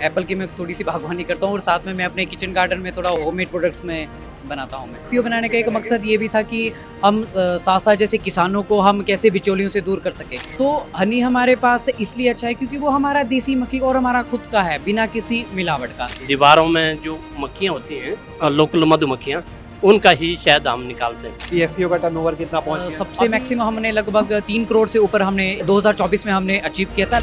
Apple की मैं थोड़ी सी बागवानी करता हूँ और साथ में मैं अपने किचन गार्डन में थोड़ा होममेड प्रोडक्ट्स में बनाता हूँ। मैं एफपीओ बनाने का एक मकसद ये भी था कि हम साथ साथ जैसे किसानों को हम कैसे बिचौलियों से दूर कर सके। तो हनी हमारे पास इसलिए अच्छा है क्योंकि वो हमारा देसी मक्खी और हमारा खुद का है, बिना किसी मिलावट का। दीवारों में जो मक्खियाँ होती हैं लोकल मधुमक्खियाँ, उनका ही शहद हम निकालते हैं। एफपीओ का टर्नओवर कितना पहुंच गया? सबसे मैक्सिमम हमने लगभग 3 करोड़ से ऊपर हमने 2024 में हमने अचीव किया था।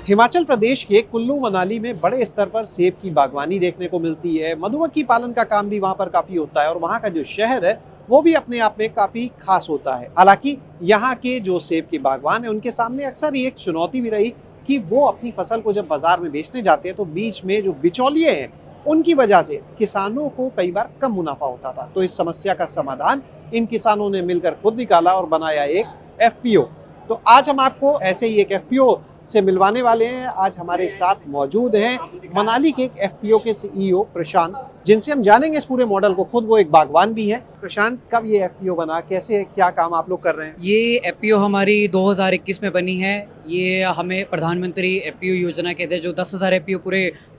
हिमाचल प्रदेश के कुल्लू मनाली में बड़े स्तर पर सेब की बागवानी देखने को मिलती है। मधुमक्खी पालन का काम भी वहाँ पर काफी होता है और वहाँ का जो शहद है वो भी अपने आप में काफी खास होता है। हालांकि यहाँ के जो सेब के बागवान है उनके सामने अक्सर ये एक चुनौती भी रही कि वो अपनी फसल को जब बाजार में बेचने जाते हैं तो बीच में जो बिचौलिए हैं उनकी वजह से किसानों को कई बार कम मुनाफा होता था। तो इस समस्या का समाधान इन किसानों ने मिलकर खुद निकाला और बनाया एक एफपीओ। तो आज हम आपको ऐसे ही एक एफपीओ से मिलवाने वाले हैं। आज हमारे साथ मौजूद हैं मनाली के एक एफपीओ के सीईओ प्रशांत, जिनसे हम जानेंगे इस पूरे मॉडल को। खुद वो एक बागवान भी है। प्रशांत, कब ये एफपीओ बना, कैसे, क्या काम आप लोग कर रहे हैं? ये एफपीओ हमारी 2021 में बनी है। ये हमें प्रधानमंत्री एफपीओ योजना के तहत जो 10,000 एफपीओ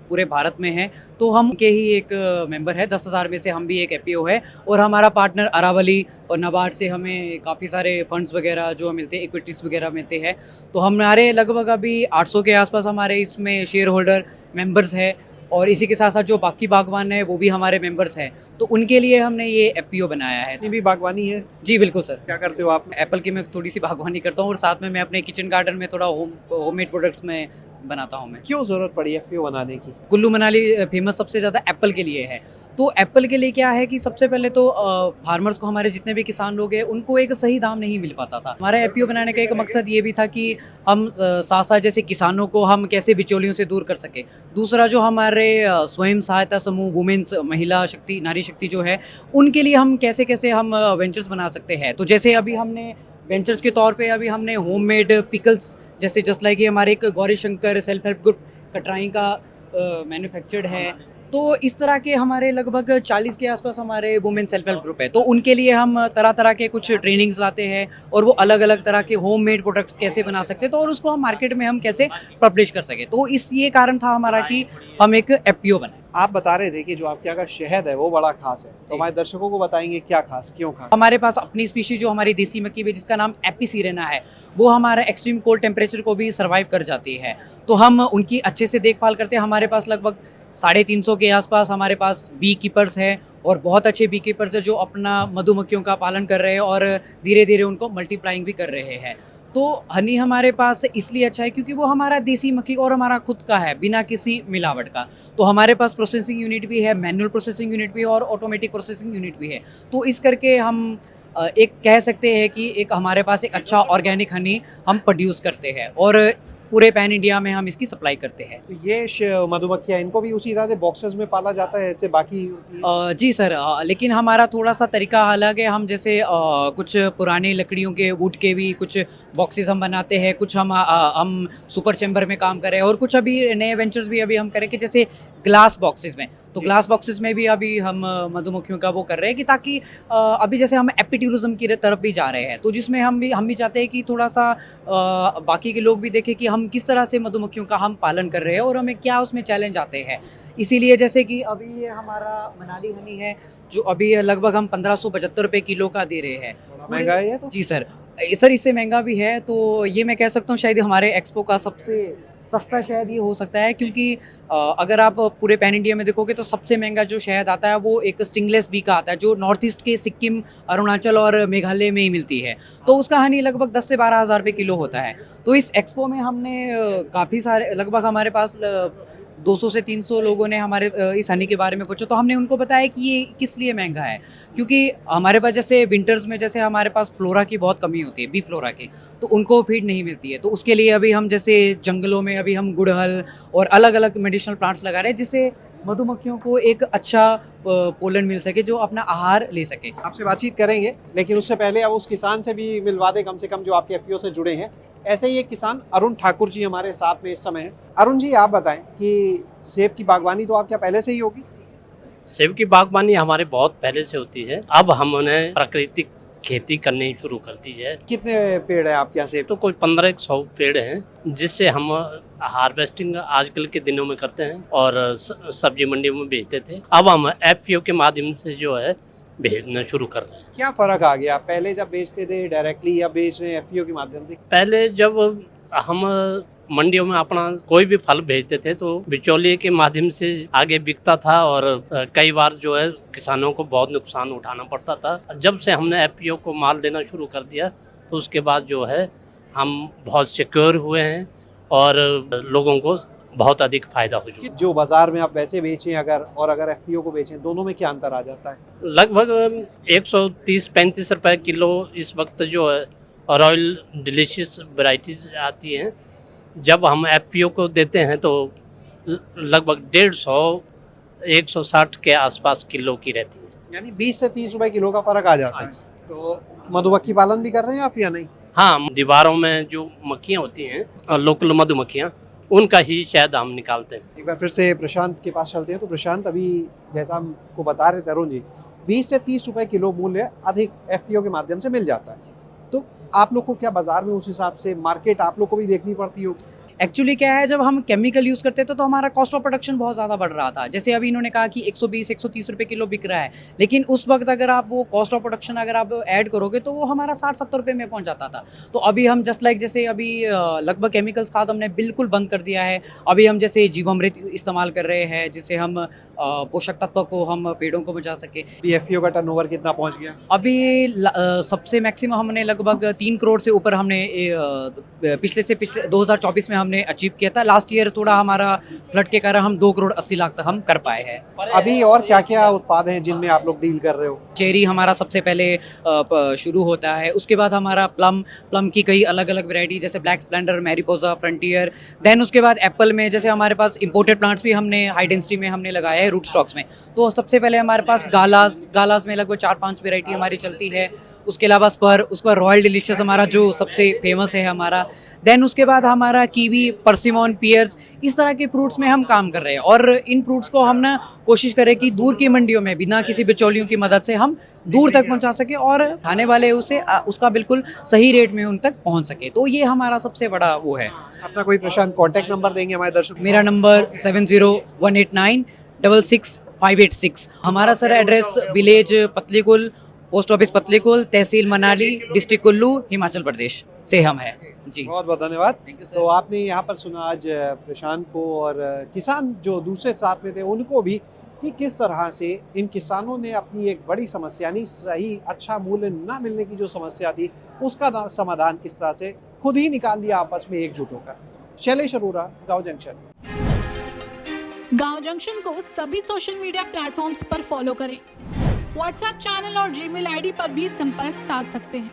पूरे भारत में है, तो हम के ही एक मेंबर है। 10,000 में से हम भी एक एफपीओ है और हमारा पार्टनर अरावली और नाबार्ड से हमें काफ़ी सारे फंड्स वगैरह जो मिलते हैं, इक्विटीज़ वगैरह मिलते हैं। तो हमारे लगभग अभी 800 के आसपास हमारे इसमें शेयर होल्डर मेंबर्स है और इसी के साथ साथ जो बाकी बागवान है वो भी हमारे मेंबर्स हैं। तो उनके लिए हमने ये एफपीओ बनाया है। अपनी भी बागवानी है? जी बिल्कुल सर। क्या करते हो आप? एप्पल की मैं थोड़ी सी बागवानी करता हूँ और साथ में मैं अपने किचन गार्डन में थोड़ा होममेड प्रोडक्ट्स में बनाता हूँ। मैं क्यों जरूरत पड़ी एफपीओ बनाने की? कुल्लू मनाली फेमस सबसे ज़्यादा एप्पल के लिए है। तो एप्पल के लिए क्या है कि सबसे पहले तो फार्मर्स को, हमारे जितने भी किसान लोग हैं, उनको एक सही दाम नहीं मिल पाता था। हमारा एफपीओ बनाने का एक मकसद ये भी था कि हम साथ साथ जैसे किसानों को हम कैसे बिचौलियों से दूर कर सके। दूसरा जो हमारे स्वयं सहायता समूह, वुमेन्स, महिला शक्ति, नारी शक्ति जो है, उनके लिए हम कैसे कैसे हम वेंचर्स बना सकते हैं। तो जैसे अभी हमने वेंचर्स के तौर पे अभी हमने होममेड पिकल्स, जैसे जस्ट लाइक ये हमारे एक Gauri Shankar self help group Katrai का मैन्युफैक्चर्ड है। तो इस तरह के हमारे लगभग 40 के आसपास हमारे वुमेन सेल्फ हेल्प ग्रुप है। तो उनके लिए हम तरह तरह के कुछ ट्रेनिंग्स लाते हैं और वो अलग अलग तरह के होममेड प्रोडक्ट्स कैसे बना सकते हैं, तो और उसको हम मार्केट में हम कैसे पब्लिश कर सके। तो ये कारण था हमारा कि हम एक एफपीओ बनाए। आप बता रहे थे कि जो आपके यहाँ का शहद है वो बड़ा खास है, तो हमारे दर्शकों को बताएंगे क्या खास, क्यों खास? हमारे पास अपनी स्पीशीज जो हमारी देसी मक्खी है जिसका नाम एपिसिरेना है, वो हमारा एक्सट्रीम कोल्ड टेम्परेचर को भी सर्वाइव कर जाती है। तो हम उनकी अच्छे से देखभाल करते हैं। हमारे पास लगभग 350 के आसपास हमारे पास बी कीपर्स हैं और बहुत अच्छे बी कीपर्स हैं जो अपना मधुमक्खियों का पालन कर रहे हैं और धीरे धीरे उनको मल्टीप्लाइंग भी कर रहे हैं। तो हनी हमारे पास इसलिए अच्छा है क्योंकि वो हमारा देसी मक्खी और हमारा खुद का है, बिना किसी मिलावट का। तो हमारे पास प्रोसेसिंग यूनिट भी है, मैनुअल प्रोसेसिंग यूनिट भी है और ऑटोमेटिक प्रोसेसिंग यूनिट भी है। तो इस करके हम एक कह सकते हैं कि एक हमारे पास एक अच्छा ऑर्गेनिक हनी हम प्रोड्यूस करते हैं और पूरे पैन इंडिया में हम इसकी सप्लाई करते हैं। तो ये मधुमक्खियाँ, इनको भी उसी तरह से बॉक्सेस में पाला जाता है जैसे बाकी? जी सर, लेकिन हमारा थोड़ा सा तरीका अलग है। हम जैसे कुछ पुरानी लकड़ियों के, वुड के भी कुछ बॉक्सेस हम बनाते हैं। कुछ हम सुपर चैम्बर में काम करें और कुछ अभी नए वेंचर्स भी अभी हम करें कि जैसे ग्लास बॉक्सेस में। तो ग्लास बॉक्सेस में भी अभी हम मधुमक्खियों का वो कर रहे हैं कि ताकि अभी जैसे हम एपिटूरिज्म की तरफ भी जा रहे हैं, तो जिसमें हम भी चाहते हैं कि थोड़ा सा बाकी के लोग भी देखें कि हम किस तरह से मधुमक्खियों का हम पालन कर रहे हैं और हमें क्या उसमें चैलेंज आते हैं। इसीलिए जैसे कि अभी ये हमारा मनाली हनी है जो अभी लगभग हम 1575 रुपये किलो का दे रहे हैं। महंगा है ये तो? जी सर, इससे महंगा भी है। तो ये मैं कह सकता हूँ शायद हमारे एक्सपो का सबसे सस्ता शहद ये हो सकता है, क्योंकि अगर आप पूरे पैन इंडिया में देखोगे तो सबसे महंगा जो शहद आता है वो एक स्टिंगलेस बी का आता है, जो नॉर्थ ईस्ट के सिक्किम, अरुणाचल और मेघालय में ही मिलती है। तो उसका हनी लगभग 10 से 12 हज़ार रुपये किलो होता है। तो इस एक्सपो में हमने काफ़ी सारे, लगभग हमारे पास 200 से 300 लोगों ने हमारे इस हनी के बारे में पूछा। तो हमने उनको बताया कि ये किस लिए महंगा है, क्योंकि हमारे पास जैसे विंटर्स में जैसे हमारे पास फ्लोरा की बहुत कमी होती है, बी फ्लोरा की, तो उनको फीड नहीं मिलती है। तो उसके लिए अभी हम जैसे जंगलों में अभी हम गुड़हल और अलग अलग मेडिसिनल प्लांट्स लगा रहे हैं, जिससे मधुमक्खियों को एक अच्छा पोलन मिल सके, जो अपना आहार ले सके। आपसे बातचीत करेंगे, लेकिन उससे पहले अब उस किसान से भी मिलवा दे कम से कम जो आपके एफपीओ से जुड़े हैं। ऐसे ही एक किसान अरुण ठाकुर जी हमारे साथ में इस समय हैं। अरुण जी, आप बताएं कि सेब की बागवानी तो आपके पहले से ही होगी? सेब की बागवानी हमारे बहुत पहले से होती है। अब हम उन्हें प्राकृतिक खेती करनी शुरू कर दी है। कितने पेड़ है आपके यहाँ सेब? तो कोई 1500 पेड़ हैं जिससे हम हार्वेस्टिंग आजकल के दिनों में करते हैं और सब्जी मंडियों में बेचते थे। अब हम एफपीओ के माध्यम से जो है भेजना शुरू कर रहे हैं। क्या फर्क आ गया, पहले जब बेचते थे डायरेक्टली या बेच रहे हैं एफपीओ के माध्यम से? पहले जब हम मंडियों में अपना कोई भी फल भेजते थे तो बिचौलिए के माध्यम से आगे बिकता था और कई बार जो है किसानों को बहुत नुकसान उठाना पड़ता था। जब से हमने एफपीओ को माल देना शुरू कर दिया तो उसके बाद जो है हम बहुत सिक्योर हुए हैं और लोगों को बहुत अधिक फायदा हो चुका है। जो बाजार में आप वैसे बेचें अगर एफपीओ को बेचें, दोनों में क्या अंतर आ जाता है? लगभग 130-135 रुपए किलो इस वक्त जो है रॉयल डिलीशियस वैरायटीज आती हैं। जब हम एफपीओ को देते हैं तो लगभग 150-160 के आसपास किलो की रहती है। यानी 20 से 30 रुपए किलो का फर्क आ जाता है। तो मधुमक्खी पालन भी कर रहे हैं आप या नहीं? हाँ, दीवारों में जो मक्खियाँ होती हैं लोकल मधुमक्खियाँ, उनका ही शहद हम निकालते हैं। एक बार फिर से प्रशांत के पास चलते हैं। तो प्रशांत, अभी जैसा हमको बता रहे तरुण जी, 20 से 30 रुपए किलो मूल्य अधिक एफपीओ के माध्यम से मिल जाता है। तो आप लोग को क्या बाजार में उस हिसाब से मार्केट आप लोग को भी देखनी पड़ती होगी? एक्चुअली क्या है, जब हम केमिकल यूज़ करते थे तो हमारा कॉस्ट ऑफ प्रोडक्शन बहुत ज़्यादा बढ़ रहा था। जैसे अभी इन्होंने कहा कि 120-130 रुपए किलो बिक रहा है, लेकिन उस वक्त अगर आप वो कॉस्ट ऑफ प्रोडक्शन अगर आप ऐड करोगे तो वो हमारा 60-70 रुपये में पहुंच जाता था। तो अभी हम जस्ट लाइक जैसे अभी लगभग केमिकल्स खाद हमने बिल्कुल बंद कर दिया है। अभी हम जैसे जीवामृत इस्तेमाल कर रहे हैं जिससे हम पोषक तत्व को हम पेड़ों को बचा सके। एफपीओ का टर्नओवर कितना पहुँच गया? अभी सबसे मैक्सिमम हमने लगभग 3 करोड़ से ऊपर हमने पिछले 2024 में हमने अचीव किया था। लास्ट ईयर थोड़ा हमारा फ्लड के कारण हम 2 करोड़ 80 लाख तक हम कर पाए हैं। अभी और क्या क्या उत्पाद हैं जिनमें आप लोग डील कर रहे हो? चेरी हमारा सबसे पहले शुरू होता है, उसके बाद हमारा प्लम की कई अलग अलग वैरायटी जैसे ब्लैक स्प्लेंडर, मैरीपोसा, फ्रंटियर। देन उसके बाद एप्पल में जैसे हमारे पास इंपोर्टेड प्लांट्स भी हमने हाई डेंसिटी में हमने लगाया है रूट स्टॉक्स में। तो सबसे पहले हमारे पास गालास में लगभग 4-5 वैरायटी हमारी चलती है। उसके अलावा स्पर, उसके बाद रॉयल डिलीशियस हमारा जो सबसे फेमस है हमारा। देन उसके बाद हमारा कीवी, परसिमोन, पियर्स, इस तरह के फ्रूट्स में हम काम कर रहे हैं और इन फ्रूट्स को हम ना कोशिश करें कि दूर की मंडियों में बिना किसी बिचौलियों की मदद से हम दूर तक पहुंचा सके और खाने वाले उसे उसका बिल्कुल सही रेट में उन तक पहुंच सके। तो ये हमारा सबसे बड़ा वो है। अपना कोई प्रशांत कॉन्टैक्ट नंबर देंगे हमारे दर्शक? मेरा नंबर 7018966586। हमारा sir address village Patlikul, post office Patlikul, tehsil Manali, district Kullu, Himachal Pradesh से हम हैं जी। बहुत बहुत धन्यवाद। Thank you sir. तो आपने यहाँ पर सुना आज प्रशांत को और किसान जो दूसरे साथ में थे उनको भी कि किस तरह से इन किसानों ने अपनी एक बड़ी समस्या, यानी सही अच्छा मूल्य ना मिलने की जो समस्या थी, उसका समाधान किस तरह से खुद ही निकाल लिया आपस में एकजुट होकर। शैलेश अरोरा, गाँव जंक्शन। गांव जंक्शन को सभी सोशल मीडिया प्लेटफॉर्म्स पर फॉलो करें। व्हाट्सएप चैनल और जीमेल आईडी पर भी संपर्क साध सकते हैं।